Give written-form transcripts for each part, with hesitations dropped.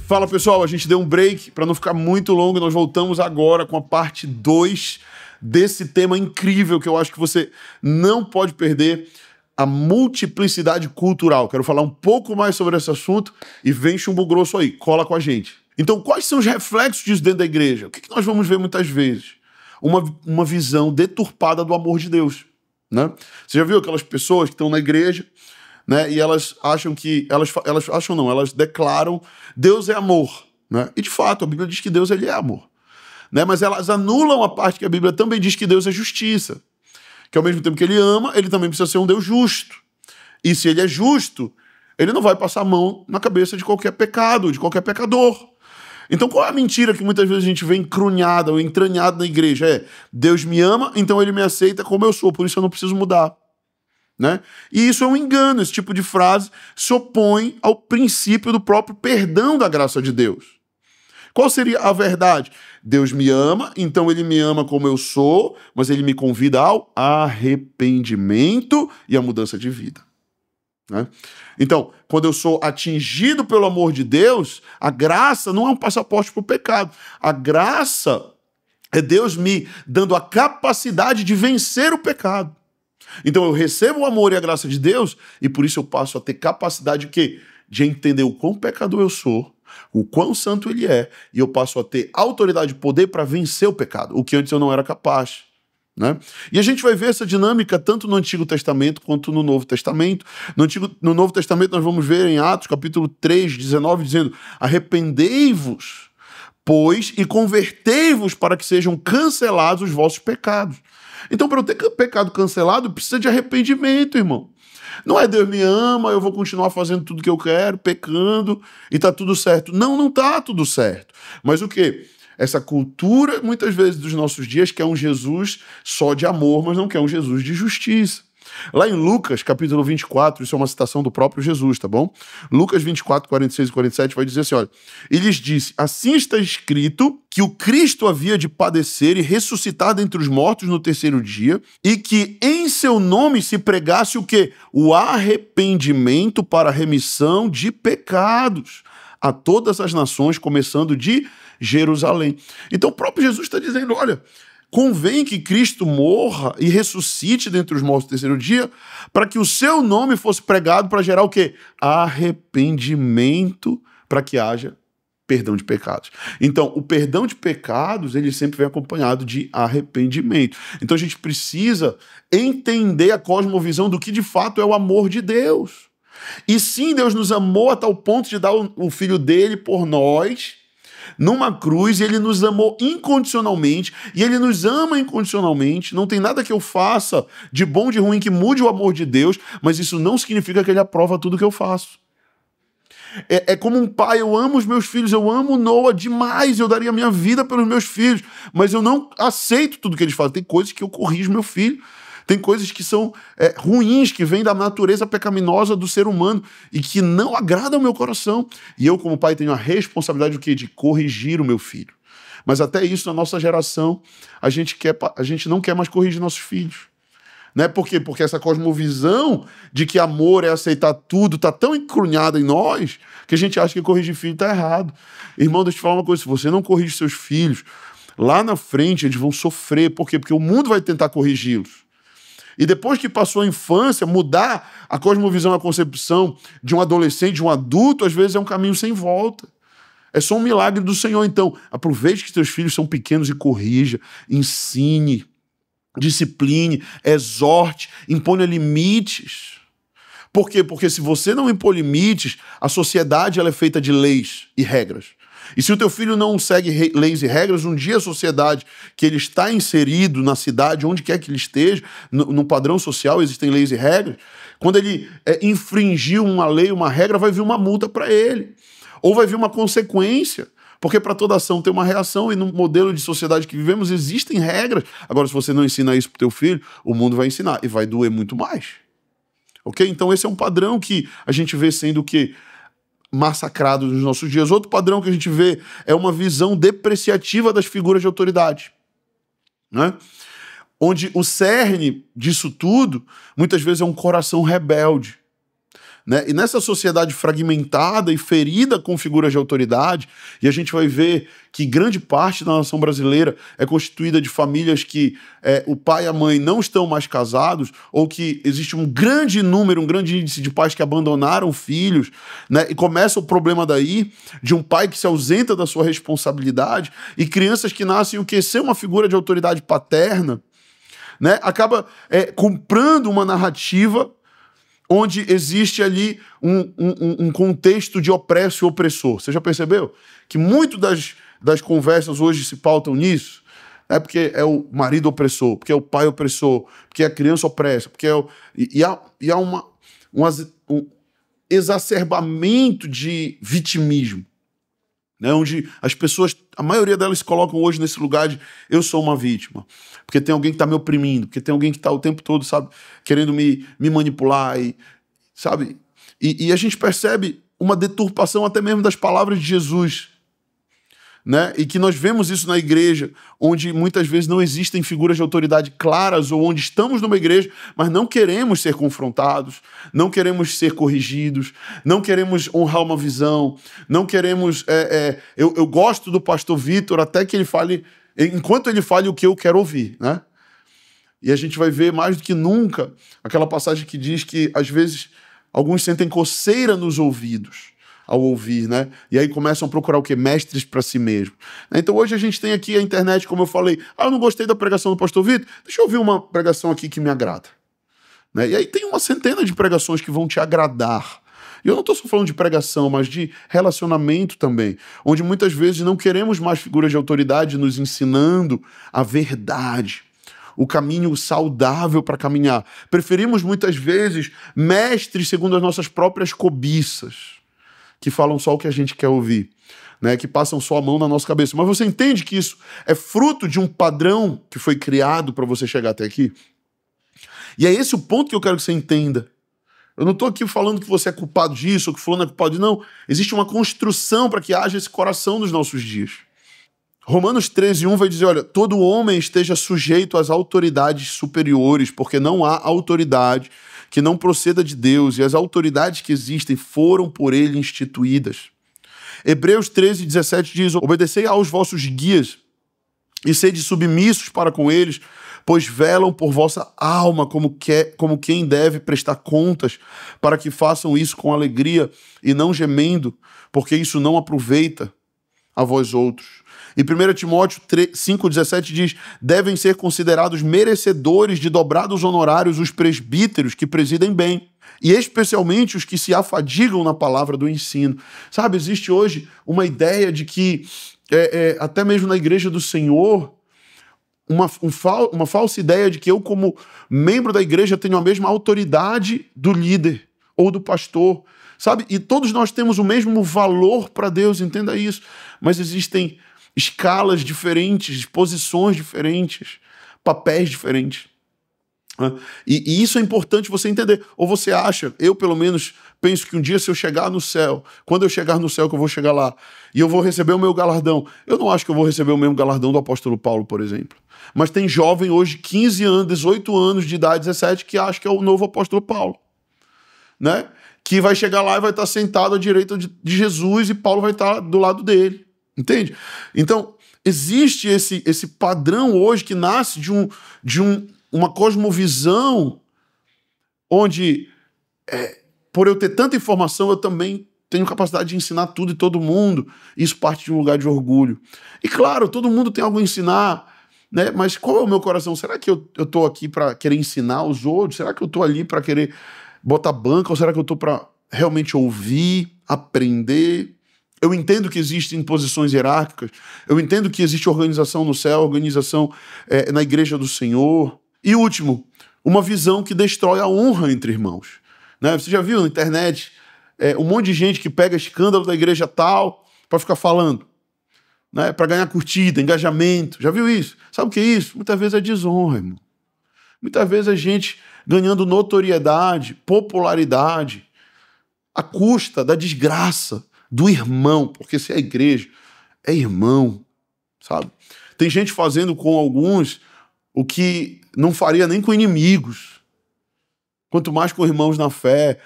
Fala pessoal, a gente deu um break para não ficar muito longo, nós voltamos agora com a parte 2 desse tema incrível que eu acho que você não pode perder, a multiplicidade cultural. Quero falar um pouco mais sobre esse assunto e vem chumbo grosso aí, cola com a gente. Então, quais são os reflexos disso dentro da igreja? O que nós vamos ver muitas vezes? Uma visão deturpada do amor de Deus, né? Você já viu aquelas pessoas que estão na igreja, né, e elas acham que... Elas declaram Deus é amor, né? E de fato, a Bíblia diz que Deus ele é amor, né? Mas elas anulam a parte que a Bíblia também diz que Deus é justiça. Que ao mesmo tempo que ele ama, ele também precisa ser um Deus justo. E se ele é justo, ele não vai passar a mão na cabeça de qualquer pecado, de qualquer pecador. Então qual é a mentira que muitas vezes a gente vê encrunhada ou entranhada na igreja? É, Deus me ama, então ele me aceita como eu sou, por isso eu não preciso mudar, né? E isso é um engano, esse tipo de frase se opõe ao princípio do próprio perdão da graça de Deus. Qual seria a verdade? Deus me ama, então ele me ama como eu sou, mas ele me convida ao arrependimento e à mudança de vida, né? Então, quando eu sou atingido pelo amor de Deus, a graça não é um passaporte para o pecado. A graça é Deus me dando a capacidade de vencer o pecado. Então eu recebo o amor e a graça de Deus e por isso eu passo a ter capacidade de quê? De entender o quão pecador eu sou, o quão santo ele é, e eu passo a ter autoridade e poder para vencer o pecado, o que antes eu não era capaz, né? E a gente vai ver essa dinâmica tanto no Antigo Testamento quanto no Novo Testamento. No Novo Testamento nós vamos ver em Atos capítulo 3, 19, dizendo: arrependei-vos, pois, e convertei-vos para que sejam cancelados os vossos pecados. Então, para eu ter pecado cancelado, precisa de arrependimento, irmão. Não é Deus me ama, eu vou continuar fazendo tudo que eu quero, pecando, e tá tudo certo. Não, não tá tudo certo. Mas o quê? Essa cultura, muitas vezes, dos nossos dias, quer um Jesus só de amor, mas não quer um Jesus de justiça. Lá em Lucas, capítulo 24, isso é uma citação do próprio Jesus, tá bom? Lucas 24, 46 e 47 vai dizer assim, olha, e lhes disse, assim está escrito que o Cristo havia de padecer e ressuscitar dentre os mortos no terceiro dia, e que em seu nome se pregasse o quê? O arrependimento para a remissão de pecados a todas as nações, começando de Jerusalém. Então o próprio Jesus está dizendo, olha, convém que Cristo morra e ressuscite dentre os mortos no terceiro dia para que o seu nome fosse pregado para gerar o quê? Arrependimento, para que haja perdão de pecados. Então, o perdão de pecados, ele sempre vem acompanhado de arrependimento. Então, a gente precisa entender a cosmovisão do que de fato é o amor de Deus. E sim, Deus nos amou a tal ponto de dar o Filho dele por nós, numa cruz, e ele nos amou incondicionalmente, e ele nos ama incondicionalmente. Não tem nada que eu faça de bom, de ruim, que mude o amor de Deus, mas isso não significa que ele aprova tudo que eu faço. É como um pai, eu amo os meus filhos, eu amo o Noah demais, eu daria minha vida pelos meus filhos, mas eu não aceito tudo que eles fazem. Tem coisas que eu corrijo meu filho, tem coisas que são ruins, que vêm da natureza pecaminosa do ser humano e que não agradam ao meu coração. E eu, como pai, tenho a responsabilidade do quê? De corrigir o meu filho. Mas até isso, na nossa geração, a gente não quer mais corrigir nossos filhos. Né? Por quê? Porque essa cosmovisão de que amor é aceitar tudo está tão encrunhada em nós que a gente acha que corrigir filho está errado. Irmão, deixa eu te falar uma coisa, se você não corrige seus filhos, lá na frente eles vão sofrer. Por quê? Porque o mundo vai tentar corrigi-los. E depois que passou a infância, mudar a cosmovisão, a concepção de um adolescente, de um adulto, às vezes é um caminho sem volta. É só um milagre do Senhor. Então, aproveite que seus filhos são pequenos e corrija, ensine, discipline, exorte, imponha limites. Por quê? Porque se você não impor limites, a sociedade ela é feita de leis e regras. E se o teu filho não segue leis e regras, um dia a sociedade que ele está inserido na cidade, onde quer que ele esteja, no padrão social existem leis e regras, quando ele infringir uma lei, uma regra, vai vir uma multa para ele. Ou vai vir uma consequência. Porque para toda ação tem uma reação e no modelo de sociedade que vivemos existem regras. Agora, se você não ensina isso para o teu filho, o mundo vai ensinar e vai doer muito mais. Ok? Então esse é um padrão que a gente vê sendo o quê? Massacrado nos nossos dias. Outro padrão que a gente vê é uma visão depreciativa das figuras de autoridade, né? Onde o cerne disso tudo, muitas vezes, é um coração rebelde. né? E nessa sociedade fragmentada e ferida com figuras de autoridade, e a gente vai ver que grande parte da nação brasileira é constituída de famílias que o pai e a mãe não estão mais casados, ou que existe um grande número, um grande índice de pais que abandonaram filhos, né? E começa o problema daí, de um pai que se ausenta da sua responsabilidade, e crianças que nascem o que? Ser uma figura de autoridade paterna, né? Acaba comprando uma narrativa onde existe ali um contexto de opresso e opressor. Você já percebeu? Que muito das conversas hoje se pautam nisso. É porque é o marido opressor, porque é o pai opressor, porque é a criança opressa, porque há um exacerbamento de vitimismo, né? Onde as pessoas, a maioria delas se colocam hoje nesse lugar de eu sou uma vítima, porque tem alguém que está me oprimindo, porque tem alguém que está o tempo todo, sabe, querendo me manipular, sabe? E a gente percebe uma deturpação até mesmo das palavras de Jesus, né? E que nós vemos isso na igreja, onde muitas vezes não existem figuras de autoridade claras, ou onde estamos numa igreja, mas não queremos ser confrontados, não queremos ser corrigidos, não queremos honrar uma visão, não queremos... Eu gosto do pastor Vitor até que ele fale, enquanto ele fale o que eu quero ouvir, né? E a gente vai ver mais do que nunca aquela passagem que diz que, às vezes, alguns sentem coceira nos ouvidos ao ouvir, né? E aí começam a procurar o quê? Mestres para si mesmo. Então hoje a gente tem aqui a internet, como eu falei, eu não gostei da pregação do pastor Vitor, deixa eu ouvir uma pregação aqui que me agrada. Né? E aí tem uma centena de pregações que vão te agradar. E eu não estou só falando de pregação, mas de relacionamento também, onde muitas vezes não queremos mais figuras de autoridade nos ensinando a verdade, o caminho saudável para caminhar. Preferimos muitas vezes mestres segundo as nossas próprias cobiças, que falam só o que a gente quer ouvir, né? Que passam só a mão na nossa cabeça. Mas você entende que isso é fruto de um padrão que foi criado para você chegar até aqui? E é esse o ponto que eu quero que você entenda. Eu não estou aqui falando que você é culpado disso, ou que fulano é culpado disso, não. Existe uma construção para que haja esse coração nos nossos dias. Romanos 13:1 vai dizer, olha, todo homem esteja sujeito às autoridades superiores, porque não há autoridade que não proceda de Deus, e as autoridades que existem foram por ele instituídas. Hebreus 13:17 diz, obedecei aos vossos guias e sede submissos para com eles, pois velam por vossa alma como quem deve prestar contas, para que façam isso com alegria e não gemendo, porque isso não aproveita a vós outros. E 1 Timóteo 5,17 diz, devem ser considerados merecedores de dobrados honorários os presbíteros que presidem bem, e especialmente os que se afadigam na palavra do ensino. Sabe, existe hoje uma ideia de que, até mesmo na igreja do Senhor, uma falsa ideia de que eu, como membro da igreja, tenho a mesma autoridade do líder ou do pastor, sabe? E todos nós temos o mesmo valor para Deus, entenda isso, mas existem escalas diferentes, posições diferentes, papéis diferentes. E isso é importante você entender. Ou você acha, eu pelo menos penso que um dia se eu chegar no céu, quando eu chegar no céu que eu vou chegar lá, e eu vou receber o meu galardão, eu não acho que eu vou receber o mesmo galardão do apóstolo Paulo, por exemplo. Mas tem jovem hoje, 15 anos, 18 anos de idade, 17, que acha que é o novo apóstolo Paulo, né? Que vai chegar lá e vai estar sentado à direita de Jesus e Paulo vai estar do lado dele. Entende? Então, existe esse padrão hoje que nasce de uma cosmovisão onde, por eu ter tanta informação, eu também tenho capacidade de ensinar tudo e todo mundo. Isso parte de um lugar de orgulho. E claro, todo mundo tem algo a ensinar, né? Mas qual é o meu coração? Será que eu estou aqui para querer ensinar os outros? Será que eu estou ali para querer botar banca? Ou será que eu estou para realmente ouvir, aprender? Eu entendo que existem posições hierárquicas, eu entendo que existe organização no céu, organização na igreja do Senhor. E último, uma visão que destrói a honra entre irmãos. Né? Você já viu na internet um monte de gente que pega escândalo da igreja tal para ficar falando, né? Para ganhar curtida, engajamento. Já viu isso? Sabe o que é isso? Muitas vezes é desonra, irmão. Muitas vezes é gente ganhando notoriedade, popularidade, à custa da desgraça do irmão, porque se é igreja, é irmão, sabe? Tem gente fazendo com alguns o que não faria nem com inimigos, quanto mais com irmãos na fé.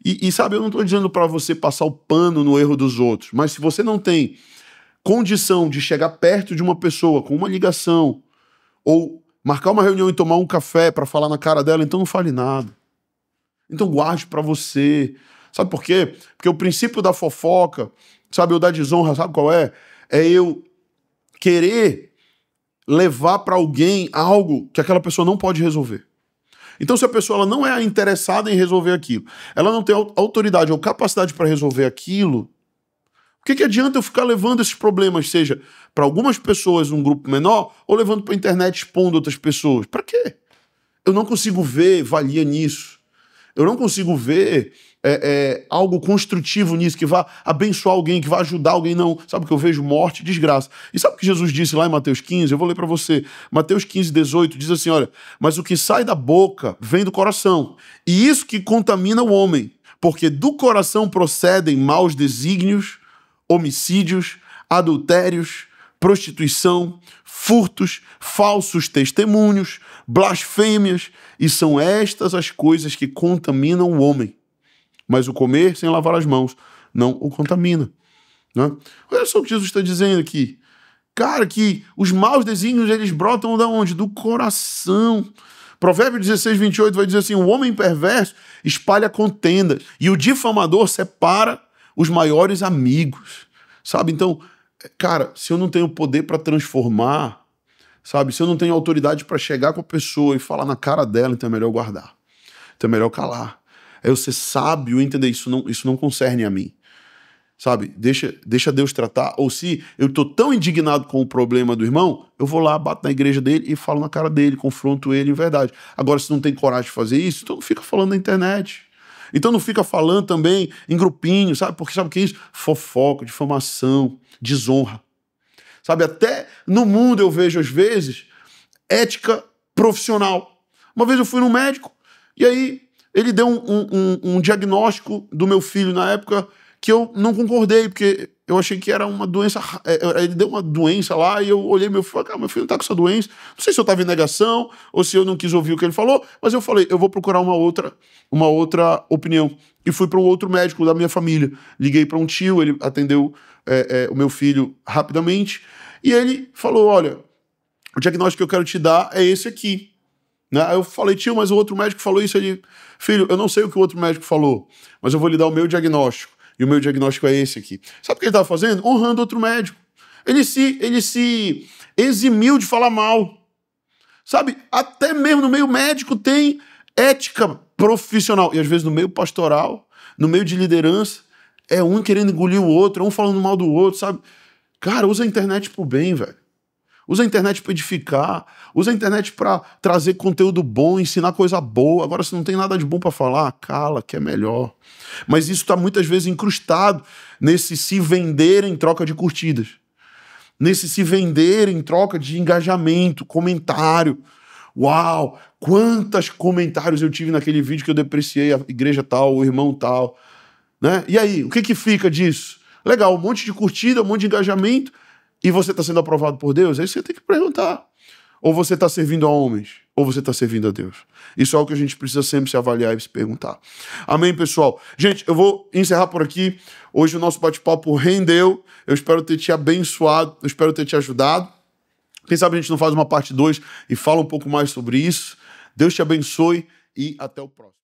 E sabe, eu não estou dizendo para você passar o pano no erro dos outros, mas se você não tem condição de chegar perto de uma pessoa com uma ligação ou marcar uma reunião e tomar um café para falar na cara dela, então não fale nada. Então guarde para você. Sabe por quê? Porque o princípio da fofoca, sabe, ou da desonra, sabe qual é? É eu querer levar para alguém algo que aquela pessoa não pode resolver. Então, se a pessoa ela não é interessada em resolver aquilo, ela não tem autoridade ou capacidade para resolver aquilo, o que adianta eu ficar levando esses problemas, seja para algumas pessoas, um grupo menor, ou levando para a internet expondo outras pessoas? Para quê? Eu não consigo ver valia nisso. Eu não consigo ver algo construtivo nisso, que vá abençoar alguém, que vá ajudar alguém, não. Sabe o que eu vejo? Morte e desgraça. E sabe o que Jesus disse lá em Mateus 15? Eu vou ler para você. Mateus 15, 18, diz assim, olha, mas o que sai da boca vem do coração, e isso que contamina o homem, porque do coração procedem maus desígnios, homicídios, adultérios, prostituição, furtos, falsos testemunhos, blasfêmias, e são estas as coisas que contaminam o homem. Mas o comer sem lavar as mãos não o contamina. Né? Olha só o que Jesus está dizendo aqui. Cara, que os maus desígnios, eles brotam de onde? Do coração. Provérbios 16, 28 vai dizer assim, o homem perverso espalha contendas e o difamador separa os maiores amigos. Sabe? Então, cara, se eu não tenho poder para transformar, sabe? Se eu não tenho autoridade para chegar com a pessoa e falar na cara dela, então é melhor guardar. Então é melhor calar. É eu ser sábio e entender, isso não concerne a mim. Sabe? Deixa Deus tratar. Ou se eu tô tão indignado com o problema do irmão, eu vou lá, bato na igreja dele e falo na cara dele, confronto ele em verdade. Agora, se não tem coragem de fazer isso, então não fica falando na internet. Então não fica falando também em grupinho, sabe? Porque sabe o que é isso? Fofoca, difamação, desonra. Sabe? Até no mundo eu vejo, às vezes, ética profissional. Uma vez eu fui num médico e aí ele deu um diagnóstico do meu filho na época que eu não concordei, porque eu achei que era uma doença. Ele deu uma doença lá e eu olhei meu filho e falei, cara, meu filho não tá com essa doença. Não sei se eu estava em negação ou se eu não quis ouvir o que ele falou, mas eu falei, eu vou procurar uma outra opinião. E fui para um outro médico da minha família. Liguei para um tio, ele atendeu o meu filho rapidamente e ele falou, olha, o diagnóstico que eu quero te dar é esse aqui. Né? Aí eu falei, tio, mas o outro médico falou isso. Ele, filho, eu não sei o que o outro médico falou, mas eu vou lhe dar o meu diagnóstico. E o meu diagnóstico é esse aqui. Sabe o que ele estava fazendo? Honrando outro médico. Ele se eximiu de falar mal. Sabe? Até mesmo no meio médico tem ética profissional. E às vezes no meio pastoral, no meio de liderança, é um querendo engolir o outro, é um falando mal do outro, sabe? Cara, usa a internet pro bem, velho. Usa a internet para edificar, usa a internet para trazer conteúdo bom, ensinar coisa boa. Agora, se não tem nada de bom para falar, cala, que é melhor. Mas isso está muitas vezes incrustado nesse se vender em troca de curtidas, nesse se vender em troca de engajamento, comentário. Uau, quantos comentários eu tive naquele vídeo que eu depreciei a igreja tal, o irmão tal. Né? E aí, o que fica disso? Legal, um monte de curtida, um monte de engajamento, e você está sendo aprovado por Deus? Aí você tem que perguntar. Ou você está servindo a homens, ou você está servindo a Deus. Isso é algo que a gente precisa sempre se avaliar e se perguntar. Amém, pessoal? Gente, eu vou encerrar por aqui. Hoje o nosso bate-papo rendeu. Eu espero ter te abençoado, eu espero ter te ajudado. Quem sabe a gente não faz uma parte 2 e fala um pouco mais sobre isso. Deus te abençoe e até o próximo.